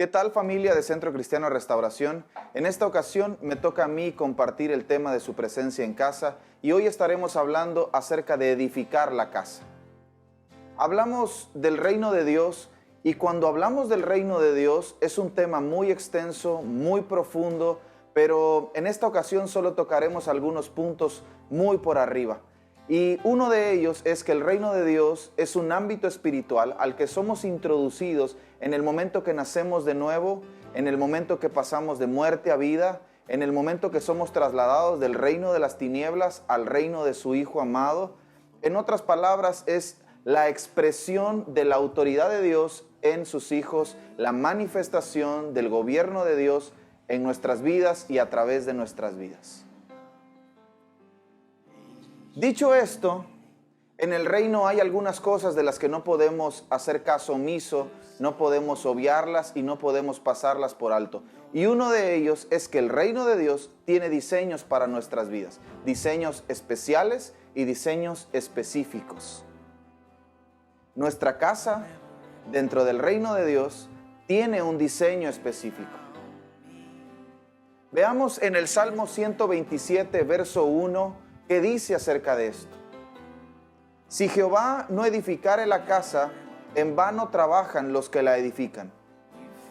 ¿Qué tal, familia de Centro Cristiano Restauración? En esta ocasión me toca a mí compartir el tema de su presencia en casa y hoy estaremos hablando acerca de edificar la casa. Hablamos del reino de Dios y cuando hablamos del reino de Dios es un tema muy extenso, muy profundo, pero en esta ocasión solo tocaremos algunos puntos muy por arriba. Y uno de ellos es que el reino de Dios es un ámbito espiritual al que somos introducidos en el momento que nacemos de nuevo, en el momento que pasamos de muerte a vida, en el momento que somos trasladados del reino de las tinieblas al reino de su Hijo amado. En otras palabras, es la expresión de la autoridad de Dios en sus hijos, la manifestación del gobierno de Dios en nuestras vidas y a través de nuestras vidas. Dicho esto, en el reino hay algunas cosas de las que no podemos hacer caso omiso, no podemos obviarlas y no podemos pasarlas por alto. Y uno de ellos es que el reino de Dios tiene diseños para nuestras vidas, diseños especiales y diseños específicos. Nuestra casa, dentro del reino de Dios, tiene un diseño específico. Veamos en el Salmo 127, verso 1, ¿qué dice acerca de esto? Si Jehová no edificare la casa, en vano trabajan los que la edifican.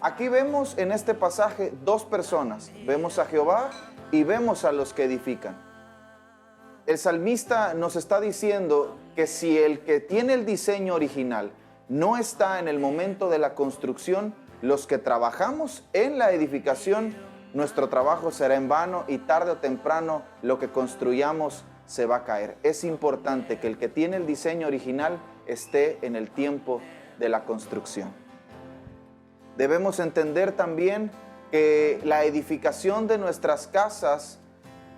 Aquí vemos en este pasaje dos personas. Vemos a Jehová y vemos a los que edifican. El salmista nos está diciendo que si el que tiene el diseño original no está en el momento de la construcción, los que trabajamos en la edificación, nuestro trabajo será en vano y tarde o temprano lo que construyamos se va a caer. Es importante que el que tiene el diseño original esté en el tiempo de la construcción. Debemos entender también que la edificación de nuestras casas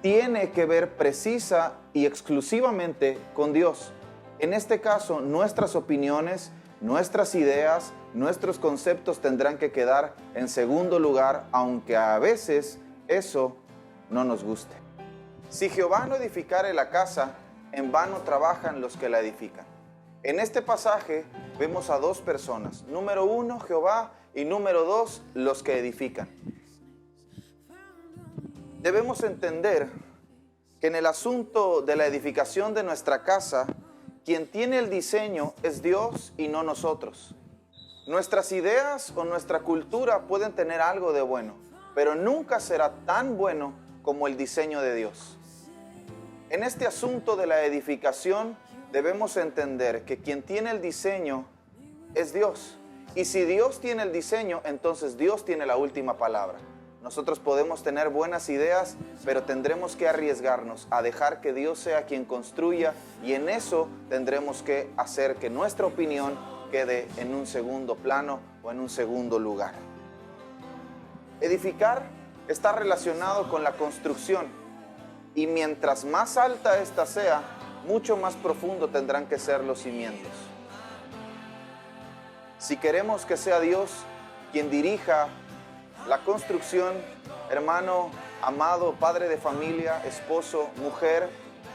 tiene que ver precisa y exclusivamente con Dios. En este caso, nuestras opiniones, nuestras ideas, nuestros conceptos tendrán que quedar en segundo lugar, aunque a veces eso no nos guste. Si Jehová no edificare la casa, en vano trabajan los que la edifican. En este pasaje vemos a dos personas. Número uno, Jehová, y número dos, los que edifican. Debemos entender que en el asunto de la edificación de nuestra casa, quien tiene el diseño es Dios y no nosotros. Nuestras ideas o nuestra cultura pueden tener algo de bueno, pero nunca será tan bueno como el diseño de Dios. En este asunto de la edificación debemos entender que quien tiene el diseño es Dios. Y si Dios tiene el diseño, entonces Dios tiene la última palabra. Nosotros podemos tener buenas ideas, pero tendremos que arriesgarnos a dejar que Dios sea quien construya, y en eso tendremos que hacer que nuestra opinión quede en un segundo plano o en un segundo lugar. Edificar está relacionado con la construcción, y mientras más alta ésta sea, mucho más profundo tendrán que ser los cimientos. Si queremos que sea Dios quien dirija la construcción, hermano, amado, padre de familia, esposo, mujer,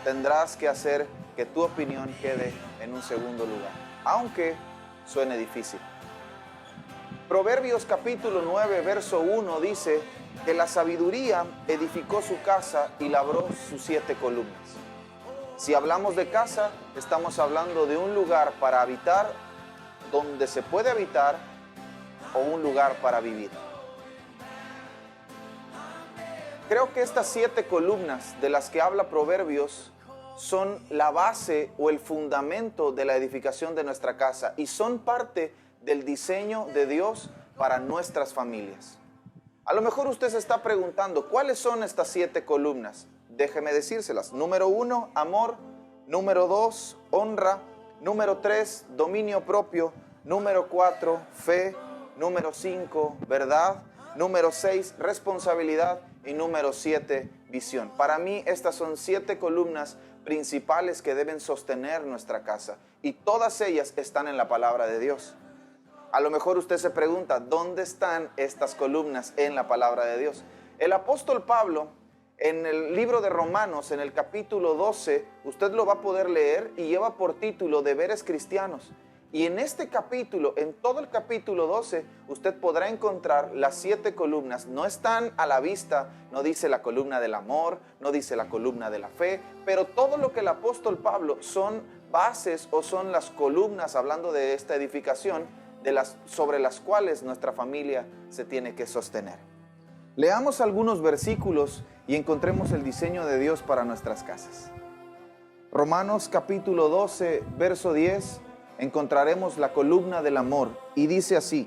tendrás que hacer que tu opinión quede en un segundo lugar, aunque suene difícil. Proverbios capítulo 9, verso 1 dice que la sabiduría edificó su casa y labró sus 7 columnas. Si hablamos de casa, estamos hablando de un lugar para habitar, donde se puede habitar, o un lugar para vivir. Creo que estas 7 columnas de las que habla Proverbios son la base o el fundamento de la edificación de nuestra casa y son parte del diseño de Dios para nuestras familias. A lo mejor usted se está preguntando, ¿cuáles son estas 7 columnas? Déjeme decírselas. Número 1, amor. Número 2, honra. Número 3, dominio propio. Número 4, fe. Número 5, verdad. Número 6, responsabilidad. Y número 7, visión. Para mí estas son 7 columnas principales que deben sostener nuestra casa. Y todas ellas están en la palabra de Dios. A lo mejor usted se pregunta, ¿dónde están estas columnas en la palabra de Dios? El apóstol Pablo, en el libro de Romanos, en el capítulo 12, usted lo va a poder leer y lleva por título Deberes Cristianos. Y en este capítulo, en todo el capítulo 12, usted podrá encontrar las 7 columnas. No están a la vista, no dice la columna del amor, no dice la columna de la fe, pero todo lo que el apóstol Pablo son bases o son las columnas, hablando de esta edificación, sobre las cuales nuestra familia se tiene que sostener. Leamos algunos versículos y encontremos el diseño de Dios para nuestras casas. Romanos capítulo 12, verso 10, encontraremos la columna del amor y dice así: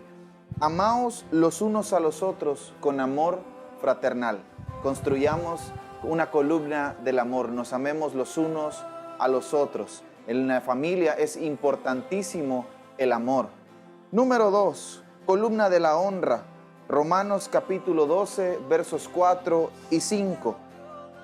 amaos los unos a los otros con amor fraternal. Construyamos una columna del amor, nos amemos los unos a los otros. En la familia es importantísimo el amor. Número 2, columna de la honra. Romanos capítulo 12, versos 4 y 5.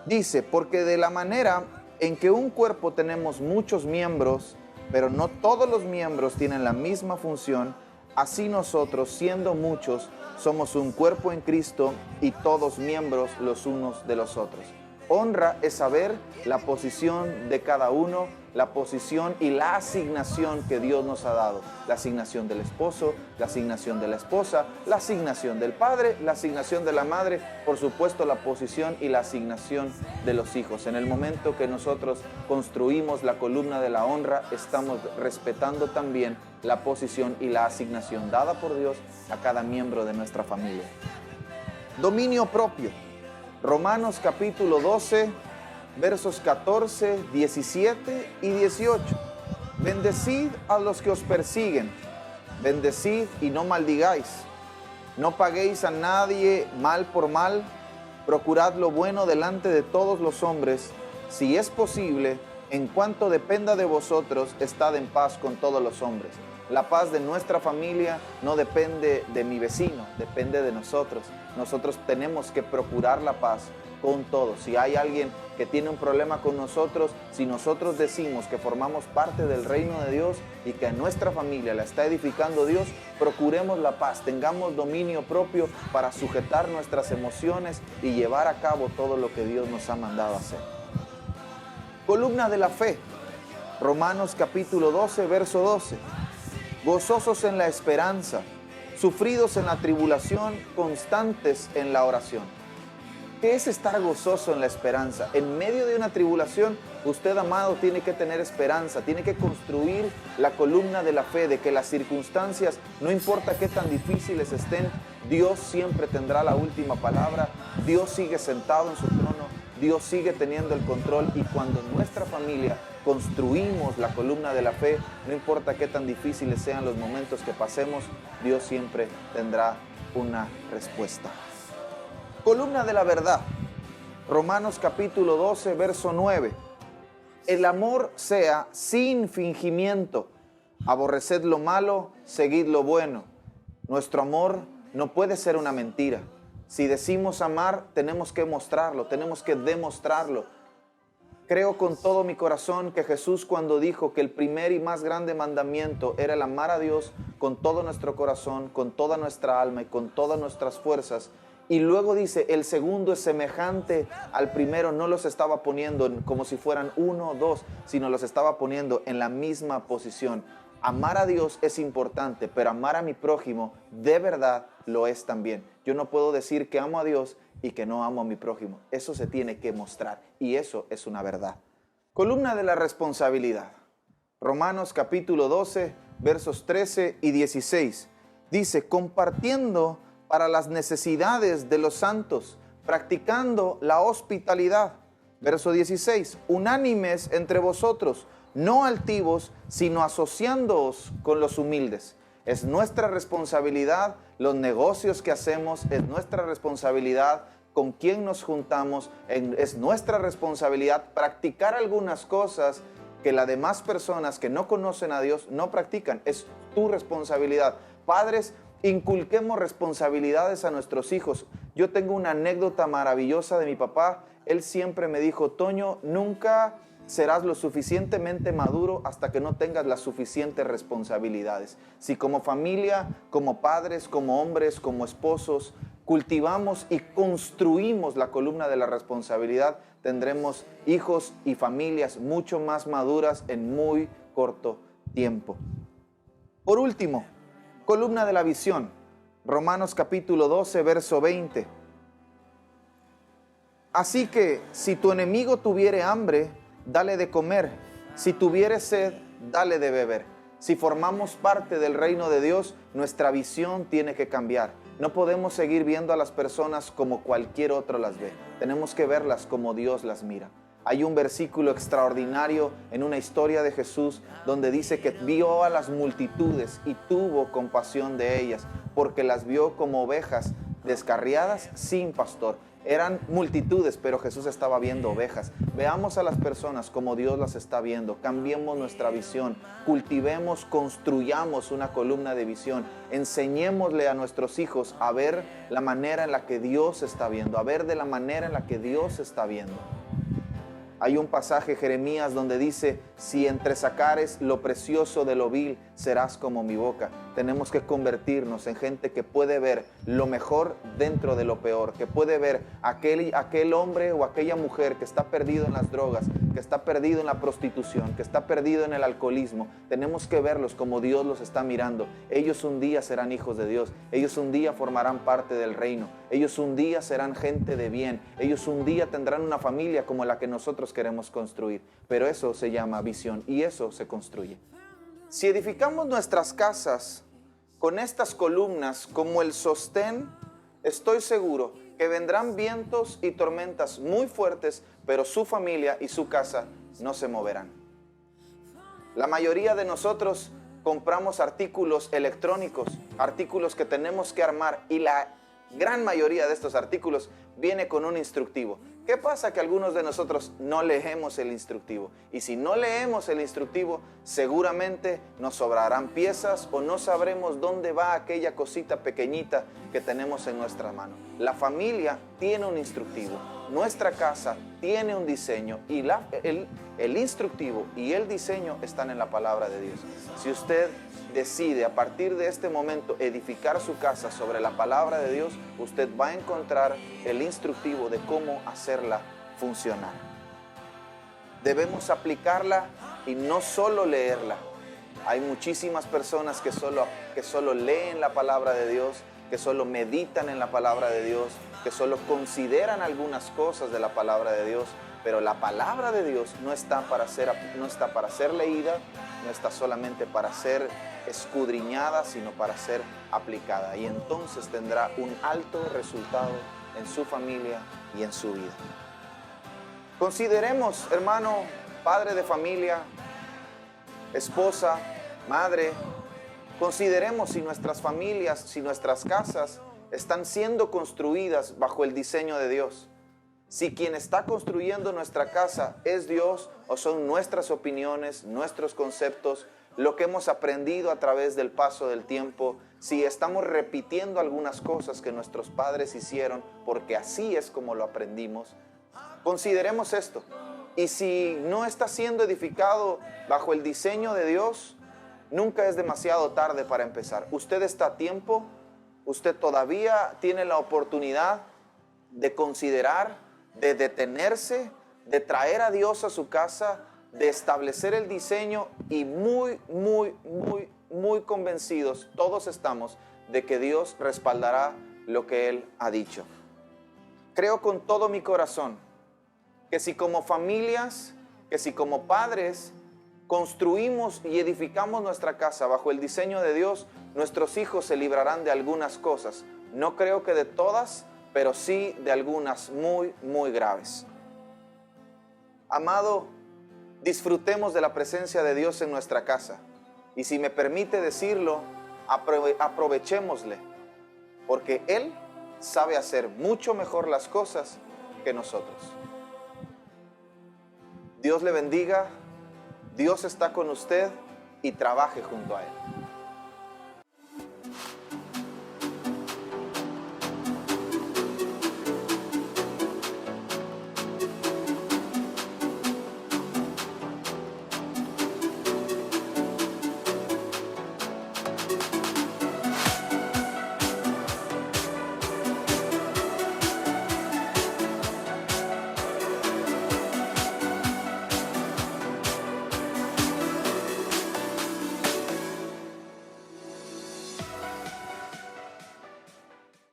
Dice: porque de la manera en que un cuerpo tenemos muchos miembros, pero no todos los miembros tienen la misma función, así nosotros, siendo muchos, somos un cuerpo en Cristo y todos miembros los unos de los otros. Honra es saber la posición de cada uno, la posición y la asignación que Dios nos ha dado. La asignación del esposo, la asignación de la esposa, la asignación del padre, la asignación de la madre, por supuesto la posición y la asignación de los hijos. En el momento que nosotros construimos la columna de la honra, estamos respetando también la posición y la asignación dada por Dios a cada miembro de nuestra familia. Dominio propio. Romanos capítulo 12, versos 14, 17 y 18. Bendecid a los que os persiguen, bendecid y no maldigáis. No paguéis a nadie mal por mal, procurad lo bueno delante de todos los hombres. Si es posible, en cuanto dependa de vosotros, estad en paz con todos los hombres. La paz de nuestra familia no depende de mi vecino, depende de nosotros. Nosotros tenemos que procurar la paz con todos. Si hay alguien que tiene un problema con nosotros, si nosotros decimos que formamos parte del reino de Dios y que a nuestra familia la está edificando Dios, procuremos la paz, tengamos dominio propio para sujetar nuestras emociones y llevar a cabo todo lo que Dios nos ha mandado hacer. Columna de la fe. Romanos capítulo 12, verso 12. Gozosos en la esperanza, sufridos en la tribulación, constantes en la oración. ¿Qué es estar gozoso en la esperanza? En medio de una tribulación, usted, amado, tiene que tener esperanza, tiene que construir la columna de la fe, de que las circunstancias, no importa qué tan difíciles estén, Dios siempre tendrá la última palabra, Dios sigue sentado en su trono, Dios sigue teniendo el control, y cuando nuestra familia construimos la columna de la fe, no importa qué tan difíciles sean los momentos que pasemos, Dios siempre tendrá una respuesta. Columna de la verdad. Romanos capítulo 12, verso 9. El amor sea sin fingimiento. Aborreced lo malo, seguid lo bueno. Nuestro amor no puede ser una mentira. Si decimos amar, tenemos que mostrarlo, tenemos que demostrarlo. Creo con todo mi corazón que Jesús, cuando dijo que el primer y más grande mandamiento era el amar a Dios con todo nuestro corazón, con toda nuestra alma y con todas nuestras fuerzas, y luego dice el segundo es semejante al primero, no los estaba poniendo como si fueran uno o dos, sino los estaba poniendo en la misma posición. Amar a Dios es importante, pero amar a mi prójimo de verdad lo es también. Yo no puedo decir que amo a Dios y que no amo a mi prójimo. Eso se tiene que mostrar y eso es una verdad. Columna de la responsabilidad. Romanos capítulo 12, versos 13 y 16. Dice: compartiendo para las necesidades de los santos, practicando la hospitalidad. Verso 16. Unánimes entre vosotros, no altivos, sino asociándoos con los humildes. Es nuestra responsabilidad los negocios que hacemos, es nuestra responsabilidad con quién nos juntamos, es nuestra responsabilidad practicar algunas cosas que las demás personas que no conocen a Dios no practican. Es tu responsabilidad. Padres, inculquemos responsabilidades a nuestros hijos. Yo tengo una anécdota maravillosa de mi papá. Él siempre me dijo: Toño, nunca serás lo suficientemente maduro hasta que no tengas las suficientes responsabilidades. Si como familia, como padres, como hombres, como esposos, cultivamos y construimos la columna de la responsabilidad, tendremos hijos y familias mucho más maduras en muy corto tiempo. Por último, columna de la visión, Romanos capítulo 12, verso 20. Así que si tu enemigo tuviere hambre, dale de comer. Si tuviere sed, dale de beber. Si formamos parte del reino de Dios, nuestra visión tiene que cambiar. No podemos seguir viendo a las personas como cualquier otro las ve. Tenemos que verlas como Dios las mira. Hay un versículo extraordinario en una historia de Jesús donde dice que vio a las multitudes y tuvo compasión de ellas, porque las vio como ovejas descarriadas sin pastor. Eran multitudes, pero Jesús estaba viendo ovejas. Veamos a las personas como Dios las está viendo. Cambiemos nuestra visión. Cultivemos, construyamos una columna de visión. Enseñémosle a nuestros hijos a ver la manera en la que Dios está viendo, a ver de la manera en la que Dios está viendo. Hay un pasaje, Jeremías, donde dice, si entresacares lo precioso de lo vil, serás como mi boca. Tenemos que convertirnos en gente que puede ver lo mejor dentro de lo peor, que puede ver aquel hombre o aquella mujer que está perdido en las drogas, que está perdido en la prostitución, que está perdido en el alcoholismo. Tenemos que verlos como Dios los está mirando. Ellos un día serán hijos de Dios. Ellos un día formarán parte del reino. Ellos un día serán gente de bien. Ellos un día tendrán una familia como la que nosotros queremos construir. Pero eso se llama visión y eso se construye. Si edificamos nuestras casas con estas columnas como el sostén, estoy seguro que vendrán vientos y tormentas muy fuertes, pero su familia y su casa no se moverán. La mayoría de nosotros compramos artículos electrónicos, artículos que tenemos que armar, y la gran mayoría de estos artículos viene con un instructivo. ¿Qué pasa? Que algunos de nosotros no leemos el instructivo. Y si no leemos el instructivo, seguramente nos sobrarán piezas o no sabremos dónde va aquella cosita pequeñita que tenemos en nuestra mano. La familia tiene un instructivo. Nuestra casa tiene un diseño y el instructivo y el diseño están en la palabra de Dios. Si usted decide a partir de este momento edificar su casa sobre la palabra de Dios, usted va a encontrar el instructivo de cómo hacerla funcionar. Debemos aplicarla y no solo leerla. Hay muchísimas personas que solo leen la palabra de Dios, que solo meditan en la palabra de Dios, que solo consideran algunas cosas de la palabra de Dios, pero la palabra de Dios no está para ser leída, no está solamente para ser escudriñada, sino para ser aplicada. Y entonces tendrá un alto resultado en su familia y en su vida. Consideremos, hermano, padre de familia, esposa, madre, consideremos si nuestras familias, si nuestras casas están siendo construidas bajo el diseño de Dios. Si quien está construyendo nuestra casa es Dios o son nuestras opiniones, nuestros conceptos, lo que hemos aprendido a través del paso del tiempo, si estamos repitiendo algunas cosas que nuestros padres hicieron porque así es como lo aprendimos, consideremos esto. Y si no está siendo edificado bajo el diseño de Dios, nunca es demasiado tarde para empezar. Usted está a tiempo, usted todavía tiene la oportunidad de considerar, de detenerse, de traer a Dios a su casa, de establecer el diseño y muy convencidos todos estamos de que Dios respaldará lo que Él ha dicho. Creo con todo mi corazón que si como familias, que si como padres construimos y edificamos nuestra casa bajo el diseño de Dios, nuestros hijos se librarán de algunas cosas. No creo que de todas, pero sí de algunas muy graves. Amado, disfrutemos de la presencia de Dios en nuestra casa. Y si me permite decirlo, aprovechémosle, porque Él sabe hacer mucho mejor las cosas que nosotros. Dios le bendiga, Dios está con usted y trabaje junto a Él.